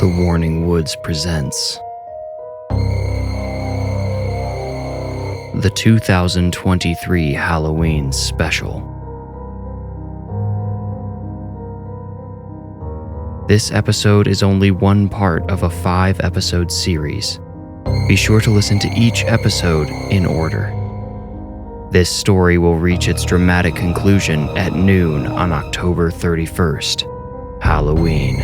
The Warning Woods presents the 2023 Halloween Special. This episode is only one part of a 5-episode series. Be sure to listen to each episode in order. This story will reach its dramatic conclusion at noon on October 31st, Halloween.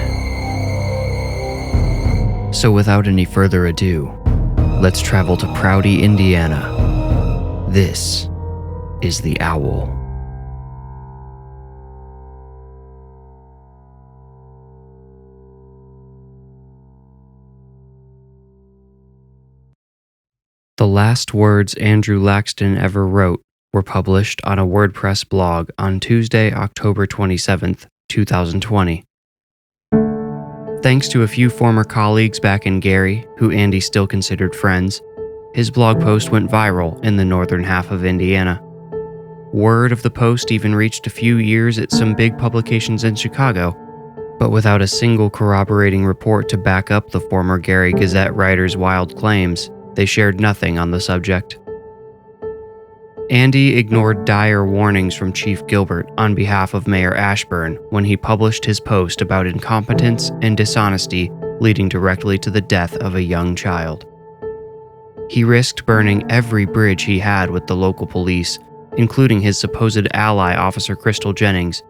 So without any further ado, let's travel to Proudie, Indiana. This is The Owl. The last words Andrew Laxton ever wrote were published on a WordPress blog on Tuesday, October 27th, 2020. Thanks to a few former colleagues back in Gary, who Andy still considered friends, his blog post went viral in the northern half of Indiana. Word of the post even reached a few years at some big publications in Chicago, but without a single corroborating report to back up the former Gary Gazette writer's wild claims, they shared nothing on the subject. Andy ignored dire warnings from Chief Gilbert on behalf of Mayor Ashburn when he published his post about incompetence and dishonesty leading directly to the death of a young child. He risked burning every bridge he had with the local police, including his supposed ally Officer Crystal Jennings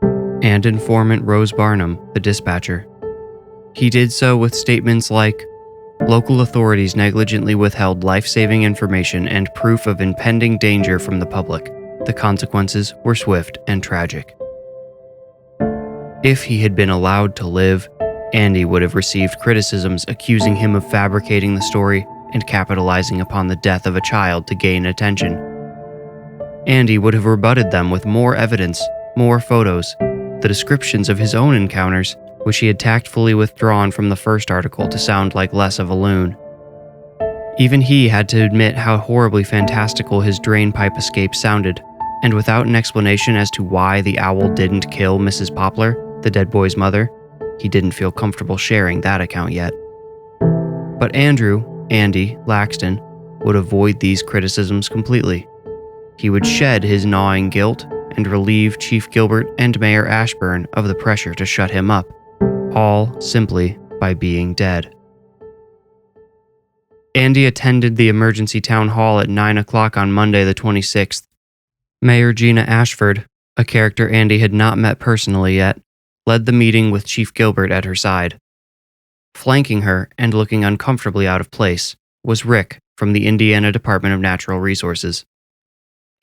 and informant Rose Barnum, the dispatcher. He did so with statements like, "Local authorities negligently withheld life-saving information and proof of impending danger from the public. The consequences were swift and tragic." If he had been allowed to live, Andy would have received criticisms accusing him of fabricating the story and capitalizing upon the death of a child to gain attention. Andy would have rebutted them with more evidence, more photos, the descriptions of his own encounters, which he had tactfully withdrawn from the first article to sound like less of a loon. Even he had to admit how horribly fantastical his drainpipe escape sounded, and without an explanation as to why the owl didn't kill Mrs. Poplar, the dead boy's mother, he didn't feel comfortable sharing that account yet. But Andy Laxton, would avoid these criticisms completely. He would shed his gnawing guilt and relieve Chief Gilbert and Mayor Ashburn of the pressure to shut him up, all simply by being dead. Andy attended the emergency town hall at 9 o'clock on Monday the 26th. Mayor Gina Ashford, a character Andy had not met personally yet, led the meeting with Chief Gilbert at her side. Flanking her and looking uncomfortably out of place was Rick from the Indiana Department of Natural Resources.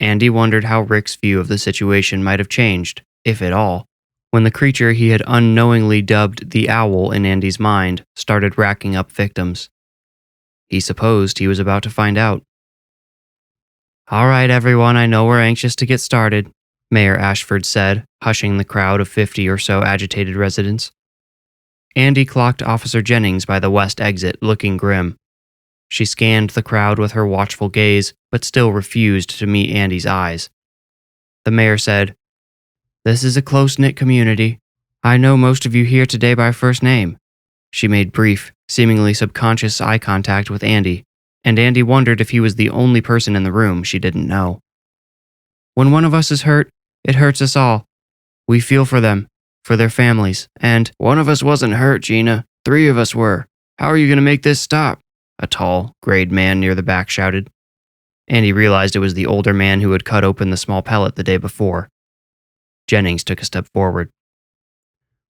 Andy wondered how Rick's view of the situation might have changed, if at all, when the creature he had unknowingly dubbed the Owl in Andy's mind started racking up victims. He supposed he was about to find out. "All right, everyone, I know we're anxious to get started," Mayor Ashford said, hushing the crowd of 50 or so agitated residents. Andy clocked Officer Jennings by the west exit, looking grim. She scanned the crowd with her watchful gaze, but still refused to meet Andy's eyes. The mayor said, "This is a close-knit community. I know most of you here today by first name." She made brief, seemingly subconscious eye contact with Andy, and Andy wondered if he was the only person in the room she didn't know. "When one of us is hurt, it hurts us all. We feel for them, for their families, and—" "One of us wasn't hurt, Gina. 3 of us were. How are you going to make this stop?" a tall, grayed man near the back shouted. Andy realized it was the older man who had cut open the small pellet the day before. Jennings took a step forward.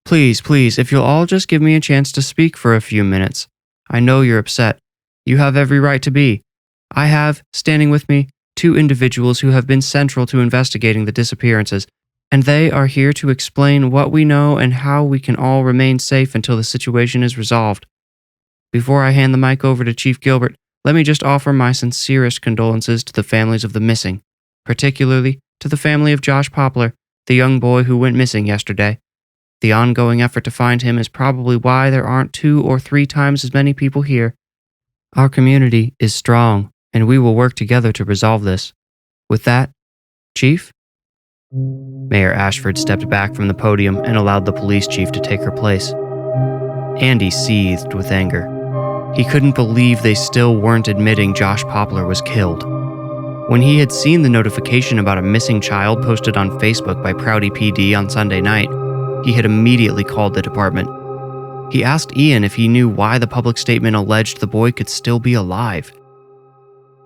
Please, if you'll all just give me a chance to speak for a few minutes. I know you're upset. You have every right to be. I have, standing with me, 2 individuals who have been central to investigating the disappearances, and they are here to explain what we know and how we can all remain safe until the situation is resolved. Before I hand the mic over to Chief Gilbert, let me just offer my sincerest condolences to the families of the missing, particularly to the family of Josh Poplar, the young boy who went missing yesterday. The ongoing effort to find him is probably why there aren't 2 or 3 times as many people here. Our community is strong, and we will work together to resolve this. With that, Chief?" Mayor Ashford stepped back from the podium and allowed the police chief to take her place. Andy seethed with anger. He couldn't believe they still weren't admitting Josh Poplar was killed. When he had seen the notification about a missing child posted on Facebook by Proudie PD on Sunday night, he had immediately called the department. He asked Ian if he knew why the public statement alleged the boy could still be alive.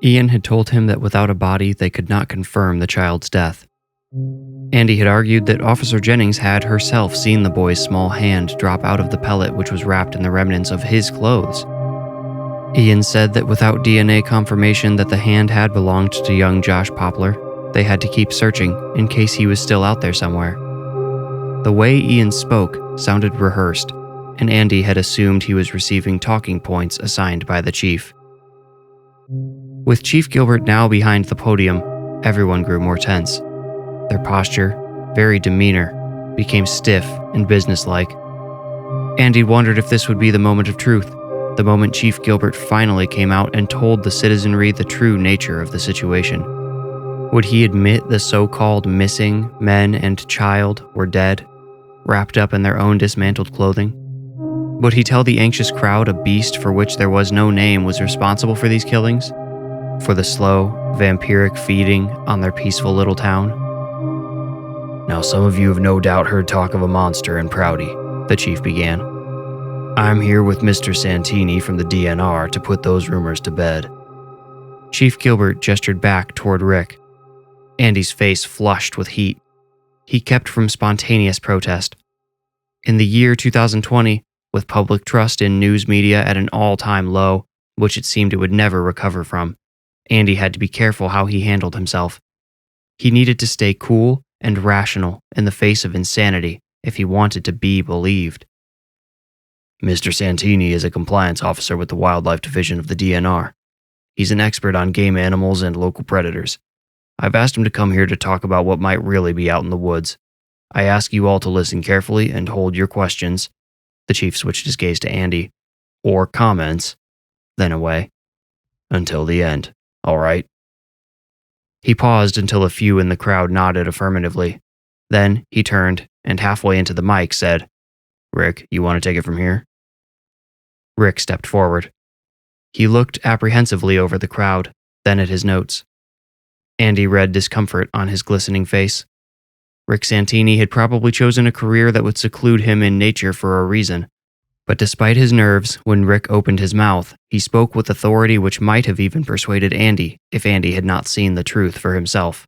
Ian had told him that without a body, they could not confirm the child's death. Andy had argued that Officer Jennings had herself seen the boy's small hand drop out of the pellet which was wrapped in the remnants of his clothes. Ian said that without DNA confirmation that the hand had belonged to young Josh Poplar, they had to keep searching in case he was still out there somewhere. The way Ian spoke sounded rehearsed, and Andy had assumed he was receiving talking points assigned by the chief. With Chief Gilbert now behind the podium, everyone grew more tense. Their posture, very demeanor, became stiff and businesslike. Andy wondered if this would be the moment of truth, the moment Chief Gilbert finally came out and told the citizenry the true nature of the situation. Would he admit the so-called missing men and child were dead, wrapped up in their own dismantled clothing? Would he tell the anxious crowd a beast for which there was no name was responsible for these killings? For the slow, vampiric feeding on their peaceful little town? Now some of you have no doubt heard talk of a monster in Proudie, the chief began. I'm here with Mr. Santini from the DNR to put those rumors to bed. Chief Gilbert gestured back toward Rick. Andy's face flushed with heat. He kept from spontaneous protest. In the year 2020, with public trust in news media at an all-time low, which it seemed it would never recover from, Andy had to be careful how he handled himself. He needed to stay cool and rational in the face of insanity if he wanted to be believed. Mr. Santini is a compliance officer with the Wildlife Division of the DNR. He's an expert on game animals and local predators. I've asked him to come here to talk about what might really be out in the woods. I ask you all to listen carefully and hold your questions. The chief switched his gaze to Andy. Or comments, then away. Until the end, all right? He paused until a few in the crowd nodded affirmatively. Then he turned and halfway into the mic said, Rick, you want to take it from here? Rick stepped forward. He looked apprehensively over the crowd, then at his notes. Andy read discomfort on his glistening face. Rick Santini had probably chosen a career that would seclude him in nature for a reason. But despite his nerves, when Rick opened his mouth, he spoke with authority which might have even persuaded Andy if Andy had not seen the truth for himself.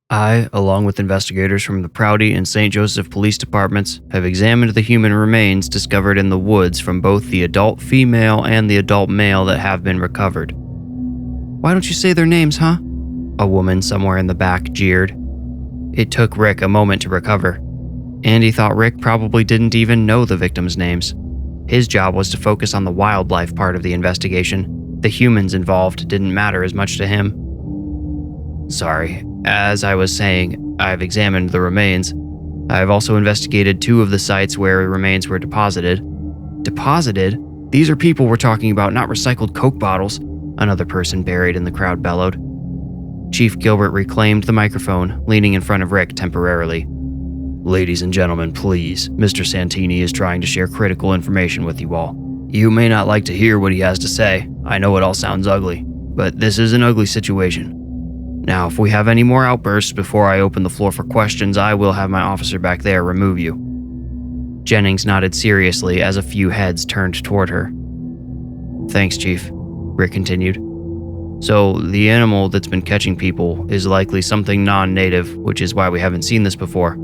I, along with investigators from the Proudie and St. Joseph police departments, have examined the human remains discovered in the woods from both the adult female and the adult male that have been recovered. Why don't you say their names, huh? A woman somewhere in the back jeered. It took Rick a moment to recover. Andy thought Rick probably didn't even know the victims' names. His job was to focus on the wildlife part of the investigation. The humans involved didn't matter as much to him. Sorry, as I was saying, I've examined the remains. I've also investigated 2 of the sites where remains were deposited. Deposited? These are people we're talking about, not recycled Coke bottles, another person buried in the crowd bellowed. Chief Gilbert reclaimed the microphone, leaning in front of Rick temporarily. Ladies and gentlemen, please, Mr. Santini is trying to share critical information with you all. You may not like to hear what he has to say. I know it all sounds ugly, but this is an ugly situation. Now, if we have any more outbursts before I open the floor for questions, I will have my officer back there remove you. Jennings nodded seriously as a few heads turned toward her. Thanks, Chief, Rick continued. So, the animal that's been catching people is likely something non-native, which is why we haven't seen this before.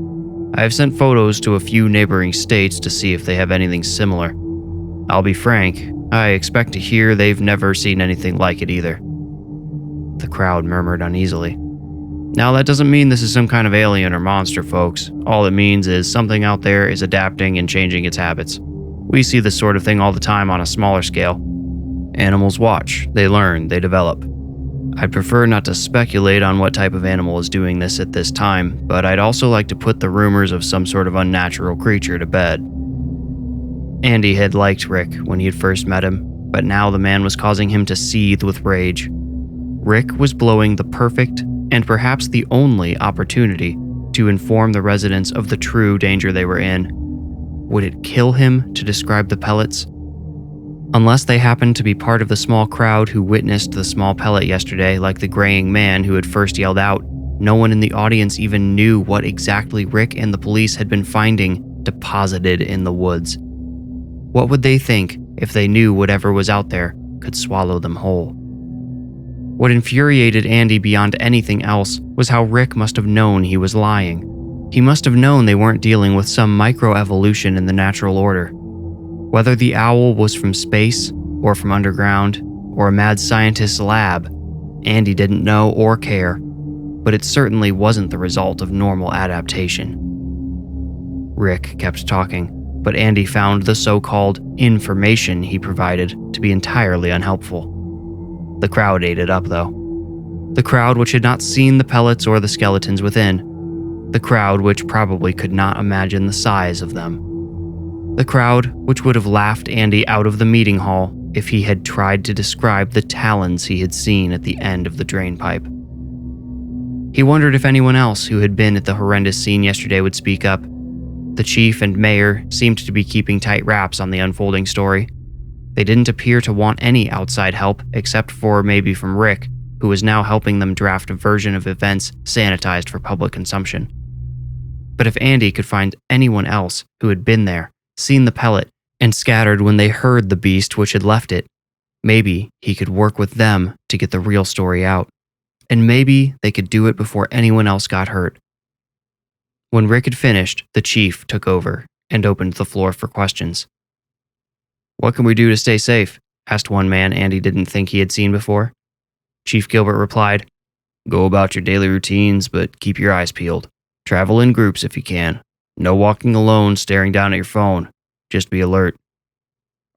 I have sent photos to a few neighboring states to see if they have anything similar. I'll be frank, I expect to hear they've never seen anything like it either. The crowd murmured uneasily. Now, that doesn't mean this is some kind of alien or monster, folks. All it means is something out there is adapting and changing its habits. We see this sort of thing all the time on a smaller scale. Animals watch, they learn, they develop. I'd prefer not to speculate on what type of animal is doing this at this time, but I'd also like to put the rumors of some sort of unnatural creature to bed. Andy had liked Rick when he had first met him, but now the man was causing him to seethe with rage. Rick was blowing the perfect, and perhaps the only, opportunity to inform the residents of the true danger they were in. Would it kill him to describe the pellets? Unless they happened to be part of the small crowd who witnessed the small pellet yesterday, like the graying man who had first yelled out, no one in the audience even knew what exactly Rick and the police had been finding deposited in the woods. What would they think if they knew whatever was out there could swallow them whole? What infuriated Andy beyond anything else was how Rick must have known he was lying. He must have known they weren't dealing with some microevolution in the natural order. Whether the owl was from space, or from underground, or a mad scientist's lab, Andy didn't know or care, but it certainly wasn't the result of normal adaptation. Rick kept talking, but Andy found the so-called information he provided to be entirely unhelpful. The crowd ate it up, though. The crowd which had not seen the pellets or the skeletons within. The crowd which probably could not imagine the size of them. The crowd which would have laughed Andy out of the meeting hall if he had tried to describe the talons he had seen at the end of the drain pipe. He wondered if anyone else who had been at the horrendous scene yesterday would speak up. The chief and mayor seemed to be keeping tight wraps on the unfolding story. They didn't appear to want any outside help except for maybe from Rick, who was now helping them draft a version of events sanitized for public consumption. But if Andy could find anyone else who had been there, seen the pellet, and scattered when they heard the beast which had left it, maybe he could work with them to get the real story out. And maybe they could do it before anyone else got hurt. When Rick had finished, the chief took over and opened the floor for questions. "What can we do to stay safe?" asked one man Andy didn't think he had seen before. Chief Gilbert replied, "Go about your daily routines, but keep your eyes peeled. Travel in groups if you can. No walking alone staring down at your phone. Just be alert."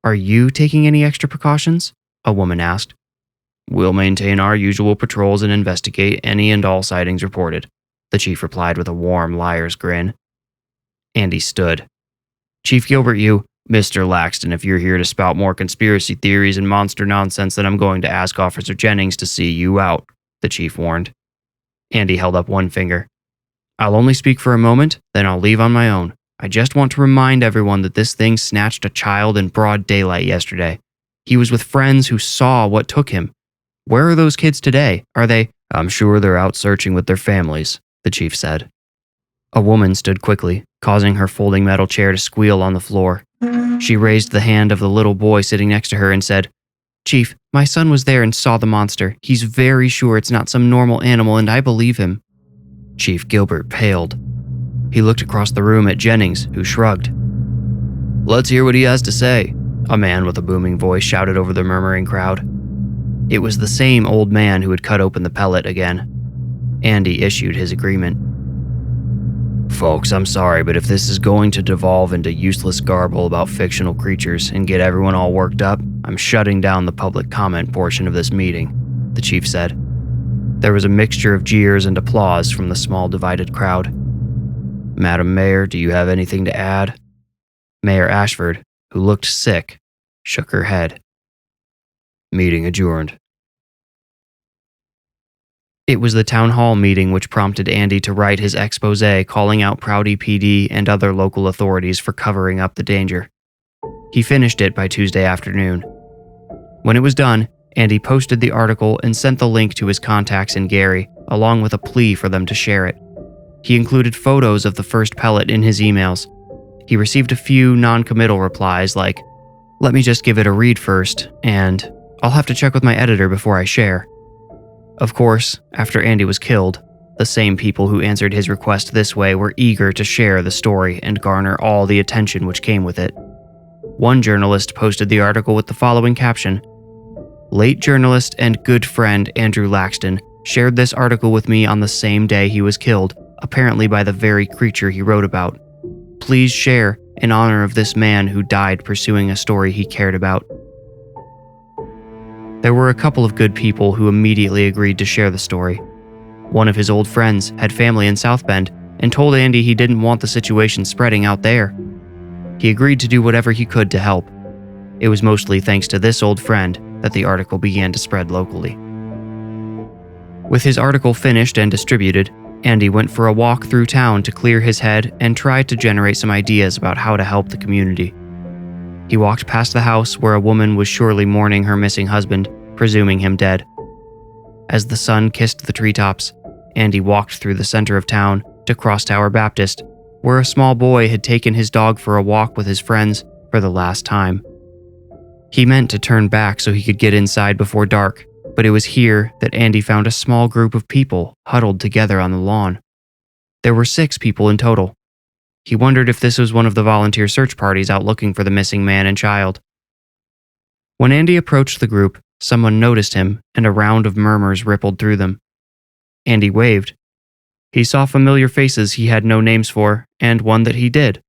"Are you taking any extra precautions?" a woman asked. "We'll maintain our usual patrols and investigate any and all sightings reported," the chief replied with a warm liar's grin. Andy stood. "Chief Gilbert, Mr. Laxton, if you're here to spout more conspiracy theories and monster nonsense, then I'm going to ask Officer Jennings to see you out," the chief warned. Andy held up one finger. "I'll only speak for a moment, then I'll leave on my own. I just want to remind everyone that this thing snatched a child in broad daylight yesterday. He was with friends who saw what took him. Where are those kids today? Are they—" "I'm sure they're out searching with their families," the chief said. A woman stood quickly, causing her folding metal chair to squeal on the floor. She raised the hand of the little boy sitting next to her and said, "Chief, my son was there and saw the monster. He's very sure it's not some normal animal, and I believe him." Chief Gilbert paled. He looked across the room at Jennings, who shrugged. "Let's hear what he has to say," a man with a booming voice shouted over the murmuring crowd. It was the same old man who had cut open the pellet again. Andy issued his agreement. "Folks, I'm sorry, but if this is going to devolve into useless garble about fictional creatures and get everyone all worked up, I'm shutting down the public comment portion of this meeting," the chief said. There was a mixture of jeers and applause from the small divided crowd. "Madam Mayor, do you have anything to add?" Mayor Ashford, who looked sick, shook her head. "Meeting adjourned." It was the town hall meeting which prompted Andy to write his exposé calling out Proudie PD and other local authorities for covering up the danger. He finished it by Tuesday afternoon. When it was done, Andy posted the article and sent the link to his contacts in Gary, along with a plea for them to share it. He included photos of the first pellet in his emails. He received a few non-committal replies like, "Let me just give it a read first," and "I'll have to check with my editor before I share." Of course, after Andy was killed, the same people who answered his request this way were eager to share the story and garner all the attention which came with it. One journalist posted the article with the following caption: "Late journalist and good friend Andrew Laxton shared this article with me on the same day he was killed, apparently by the very creature he wrote about. Please share in honor of this man who died pursuing a story he cared about." There were a couple of good people who immediately agreed to share the story. One of his old friends had family in South Bend and told Andy he didn't want the situation spreading out there. He agreed to do whatever he could to help. It was mostly thanks to this old friend that the article began to spread locally. With his article finished and distributed, Andy went for a walk through town to clear his head and tried to generate some ideas about how to help the community. He walked past the house where a woman was surely mourning her missing husband, presuming him dead. As the sun kissed the treetops, Andy walked through the center of town to Crosstower Baptist, where a small boy had taken his dog for a walk with his friends for the last time. He meant to turn back so he could get inside before dark, but it was here that Andy found a small group of people huddled together on the lawn. There were 6 people in total. He wondered if this was one of the volunteer search parties out looking for the missing man and child. When Andy approached the group, someone noticed him and a round of murmurs rippled through them. Andy waved. He saw familiar faces he had no names for, and one that he did.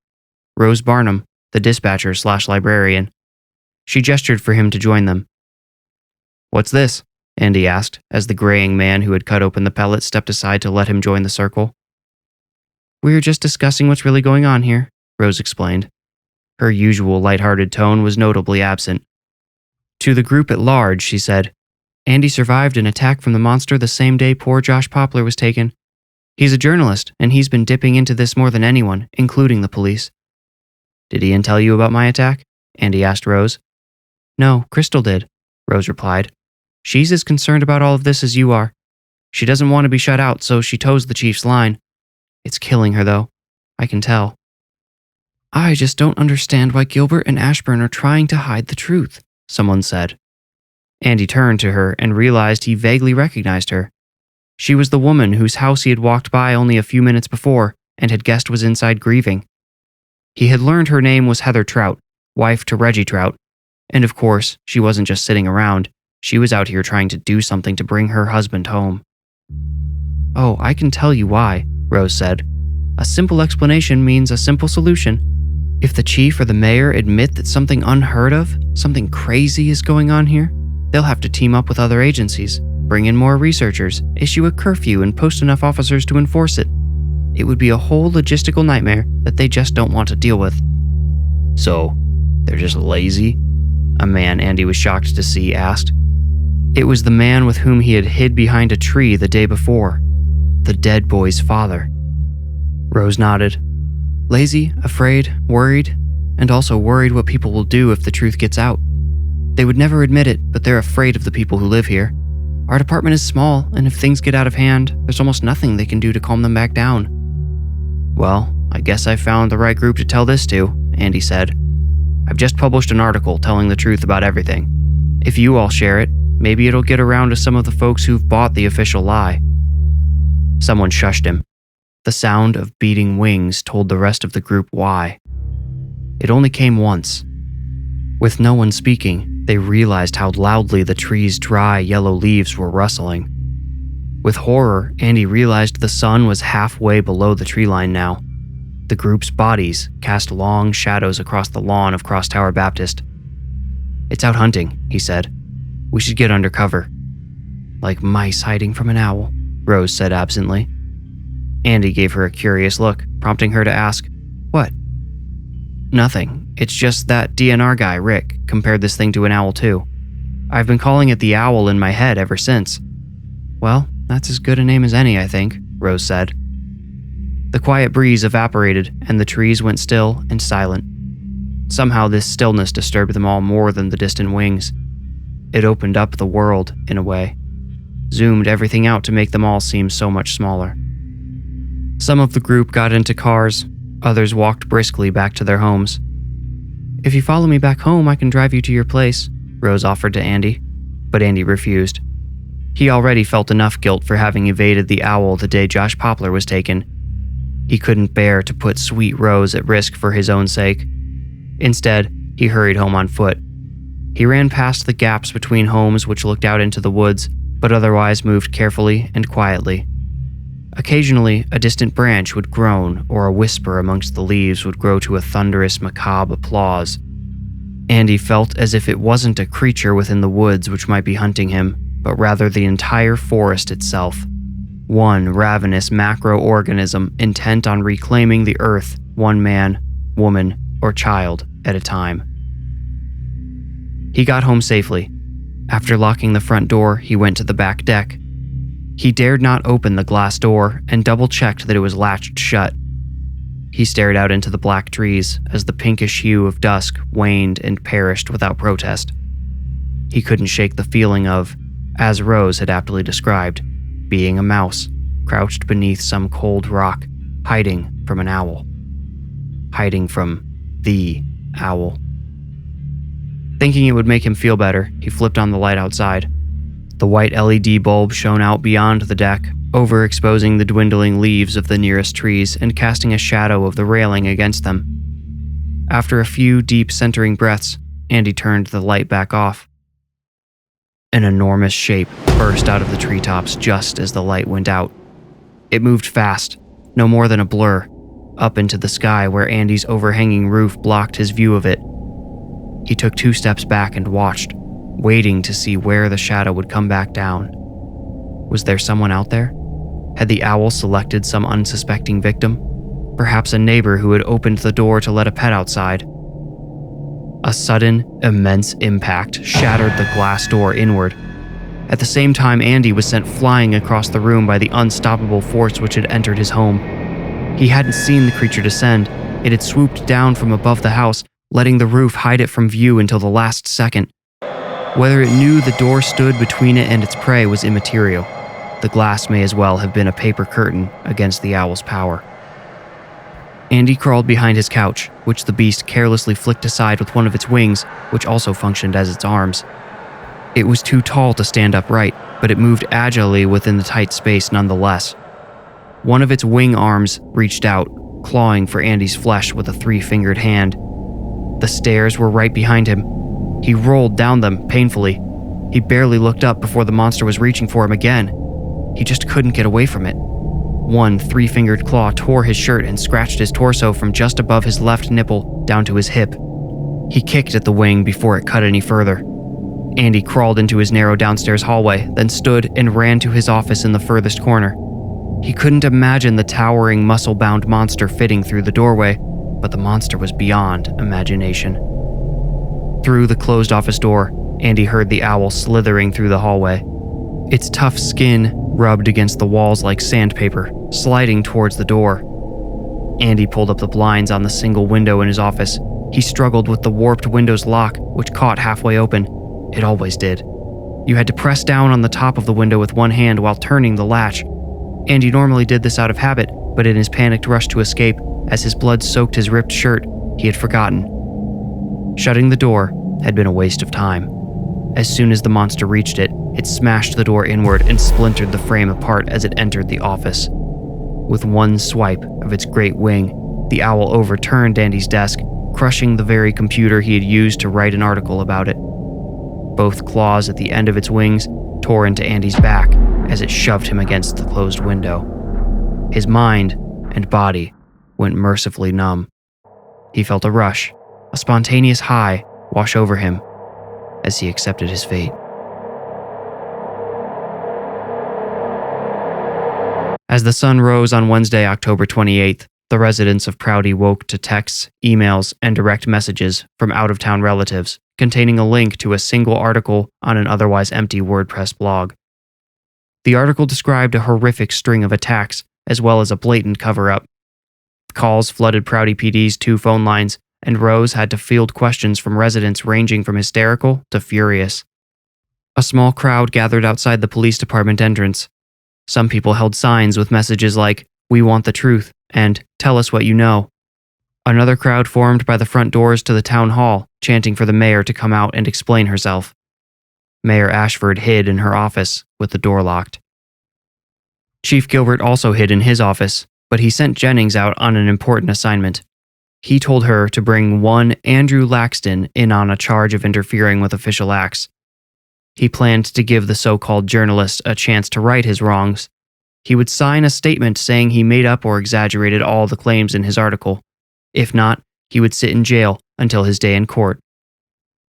Rose Barnum, the dispatcher/librarian. She gestured for him to join them. "What's this?" Andy asked, as the graying man who had cut open the pellets stepped aside to let him join the circle. "We're just discussing what's really going on here," Rose explained. Her usual lighthearted tone was notably absent. To the group at large, she said, "Andy survived an attack from the monster the same day poor Josh Poplar was taken. He's a journalist, and he's been dipping into this more than anyone, including the police." "Did Ian tell you about my attack?" Andy asked Rose. "No, Crystal did," Rose replied. "She's as concerned about all of this as you are. She doesn't want to be shut out, so she toes the chief's line. It's killing her, though. I can tell." "I just don't understand why Gilbert and Ashburn are trying to hide the truth," someone said. Andy turned to her and realized he vaguely recognized her. She was the woman whose house he had walked by only a few minutes before and had guessed was inside grieving. He had learned her name was Heather Trout, wife to Reggie Trout, and of course, she wasn't just sitting around. She was out here trying to do something to bring her husband home. "Oh, I can tell you why," Rose said. "A simple explanation means a simple solution. If the chief or the mayor admit that something unheard of, something crazy is going on here, they'll have to team up with other agencies, bring in more researchers, issue a curfew, and post enough officers to enforce it. It would be a whole logistical nightmare that they just don't want to deal with." "So, they're just lazy?" a man Andy was shocked to see asked. It was the man with whom he had hid behind a tree the day before, the dead boy's father. Rose nodded. "Lazy, afraid, worried, and also worried what people will do if the truth gets out. They would never admit it, but they're afraid of the people who live here. Our department is small, and if things get out of hand, there's almost nothing they can do to calm them back down." "Well, I guess I found the right group to tell this to," Andy said. "I've just published an article telling the truth about everything. If you all share it, maybe it'll get around to some of the folks who've bought the official lie." Someone shushed him. The sound of beating wings told the rest of the group why. It only came once. With no one speaking, they realized how loudly the tree's dry yellow leaves were rustling. With horror, Andy realized the sun was halfway below the tree line now. The group's bodies cast long shadows across the lawn of Crosstower Baptist. "It's out hunting," he said. "We should get under cover." "Like mice hiding from an owl," Rose said absently. Andy gave her a curious look, prompting her to ask, "What?" "Nothing. It's just that DNR guy, Rick, compared this thing to an owl too. I've been calling it the owl in my head ever since." "Well, that's as good a name as any, I think," Rose said. The quiet breeze evaporated, and the trees went still and silent. Somehow this stillness disturbed them all more than the distant wings. It opened up the world, in a way. Zoomed everything out to make them all seem so much smaller. Some of the group got into cars, others walked briskly back to their homes. "If you follow me back home, I can drive you to your place," Rose offered to Andy, but Andy refused. He already felt enough guilt for having evaded the owl the day Josh Poplar was taken. He couldn't bear to put sweet Rose at risk for his own sake. Instead, he hurried home on foot. He ran past the gaps between homes which looked out into the woods, but otherwise moved carefully and quietly. Occasionally, a distant branch would groan, or a whisper amongst the leaves would grow to a thunderous, macabre applause. Andy felt as if it wasn't a creature within the woods which might be hunting him, but rather the entire forest itself. One ravenous macro-organism intent on reclaiming the earth, one man, woman, or child at a time. He got home safely. After locking the front door, he went to the back deck. He dared not open the glass door and double-checked that it was latched shut. He stared out into the black trees as the pinkish hue of dusk waned and perished without protest. He couldn't shake the feeling of, as Rose had aptly described, being a mouse crouched beneath some cold rock, hiding from an owl. Hiding from the owl. Thinking it would make him feel better, he flipped on the light outside. The white LED bulb shone out beyond the deck, overexposing the dwindling leaves of the nearest trees and casting a shadow of the railing against them. After a few deep centering breaths, Andy turned the light back off. An enormous shape burst out of the treetops just as the light went out. It moved fast, no more than a blur, up into the sky where Andy's overhanging roof blocked his view of it. He took 2 steps back and watched, waiting to see where the shadow would come back down. Was there someone out there? Had the owl selected some unsuspecting victim? Perhaps a neighbor who had opened the door to let a pet outside. A sudden, immense impact shattered the glass door inward. At the same time, Andy was sent flying across the room by the unstoppable force which had entered his home. He hadn't seen the creature descend. It had swooped down from above the house, letting the roof hide it from view until the last second. Whether it knew the door stood between it and its prey was immaterial. The glass may as well have been a paper curtain against the owl's power. Andy crawled behind his couch, which the beast carelessly flicked aside with one of its wings, which also functioned as its arms. It was too tall to stand upright, but it moved agilely within the tight space nonetheless. One of its wing arms reached out, clawing for Andy's flesh with a 3-fingered hand. The stairs were right behind him. He rolled down them painfully. He barely looked up before the monster was reaching for him again. He just couldn't get away from it. One 3-fingered claw tore his shirt and scratched his torso from just above his left nipple down to his hip. He kicked at the wing before it cut any further. Andy crawled into his narrow downstairs hallway, then stood and ran to his office in the furthest corner. He couldn't imagine the towering, muscle-bound monster fitting through the doorway, but the monster was beyond imagination. Through the closed office door, Andy heard the owl slithering through the hallway. Its tough skin rubbed against the walls like sandpaper, sliding towards the door. Andy pulled up the blinds on the single window in his office. He struggled with the warped window's lock, which caught halfway open. It always did. You had to press down on the top of the window with one hand while turning the latch. Andy normally did this out of habit, but in his panicked rush to escape, as his blood soaked his ripped shirt, he had forgotten. Shutting the door had been a waste of time. As soon as the monster reached it, it smashed the door inward and splintered the frame apart as it entered the office. With one swipe of its great wing, the owl overturned Andy's desk, crushing the very computer he had used to write an article about it. Both claws at the end of its wings tore into Andy's back as it shoved him against the closed window. His mind and body went mercifully numb. He felt a rush, a spontaneous high, wash over him as he accepted his fate. As the sun rose on Wednesday, October 28th, the residents of Proudie woke to texts, emails, and direct messages from out-of-town relatives containing a link to a single article on an otherwise empty WordPress blog. The article described a horrific string of attacks, as well as a blatant cover-up. Calls flooded Proudie PD's 2 phone lines, and Rose had to field questions from residents ranging from hysterical to furious. A small crowd gathered outside the police department entrance. Some people held signs with messages like, "We want the truth," and "Tell us what you know." Another crowd formed by the front doors to the town hall, chanting for the mayor to come out and explain herself. Mayor Ashford hid in her office with the door locked. Chief Gilbert also hid in his office, but he sent Jennings out on an important assignment. He told her to bring one Andrew Laxton in on a charge of interfering with official acts. He planned to give the so-called journalist a chance to right his wrongs. He would sign a statement saying he made up or exaggerated all the claims in his article. If not, he would sit in jail until his day in court.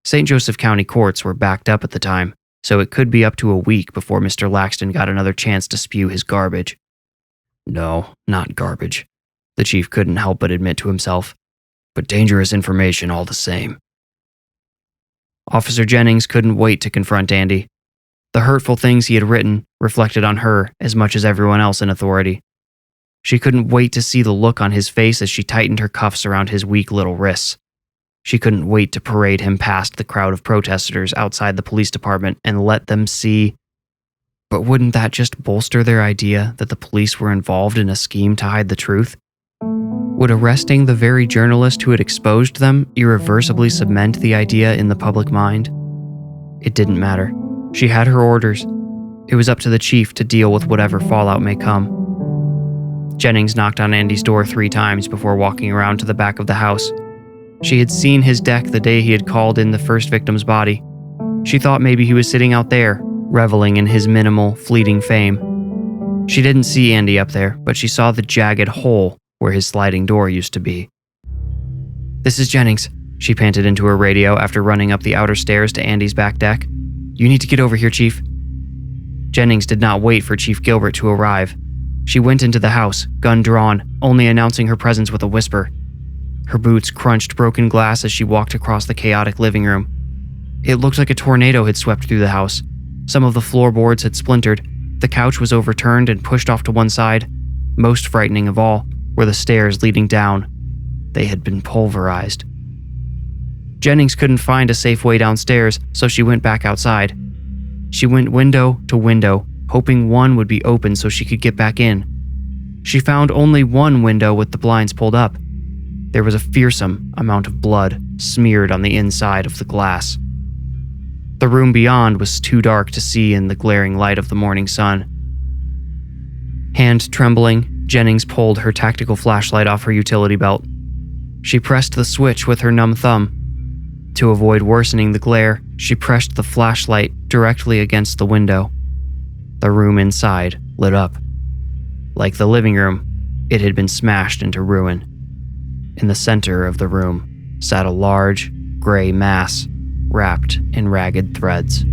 St. Joseph County courts were backed up at the time, so it could be up to a week before Mr. Laxton got another chance to spew his garbage. No, not garbage. The chief couldn't help but admit to himself. But dangerous information all the same. Officer Jennings couldn't wait to confront Andy. The The hurtful things he had written reflected on her as much as everyone else in authority. She couldn't wait to see the look on his face as she tightened her cuffs around his weak little wrists. She couldn't wait to parade him past the crowd of protesters outside the police department and let them see. But wouldn't that just bolster their idea that the police were involved in a scheme to hide the truth? Would arresting the very journalist who had exposed them irreversibly cement the idea in the public mind? It didn't matter. She had her orders. It was up to the chief to deal with whatever fallout may come. Jennings knocked on Andy's door 3 times before walking around to the back of the house. She had seen his deck the day he had called in the first victim's body. She thought maybe he was sitting out there, reveling in his minimal, fleeting fame. She didn't see Andy up there, but she saw the jagged hole where his sliding door used to be. "This is Jennings," she panted into her radio after running up the outer stairs to Andy's back deck. "You need to get over here, Chief." Jennings did not wait for Chief Gilbert to arrive. She went into the house, gun drawn, only announcing her presence with a whisper. Her boots crunched broken glass as she walked across the chaotic living room. It looked like a tornado had swept through the house. Some of the floorboards had splintered. The couch was overturned and pushed off to one side. Most frightening of all were the stairs leading down. They had been pulverized. Jennings couldn't find a safe way downstairs, so she went back outside. She went window to window, hoping one would be open so she could get back in. She found only one window with the blinds pulled up. There was a fearsome amount of blood smeared on the inside of the glass. The room beyond was too dark to see in the glaring light of the morning sun. Hand trembling, Jennings pulled her tactical flashlight off her utility belt. She pressed the switch with her numb thumb. To avoid worsening the glare, she pressed the flashlight directly against the window. The room inside lit up. Like the living room, it had been smashed into ruin. In the center of the room sat a large, gray mass wrapped in ragged threads.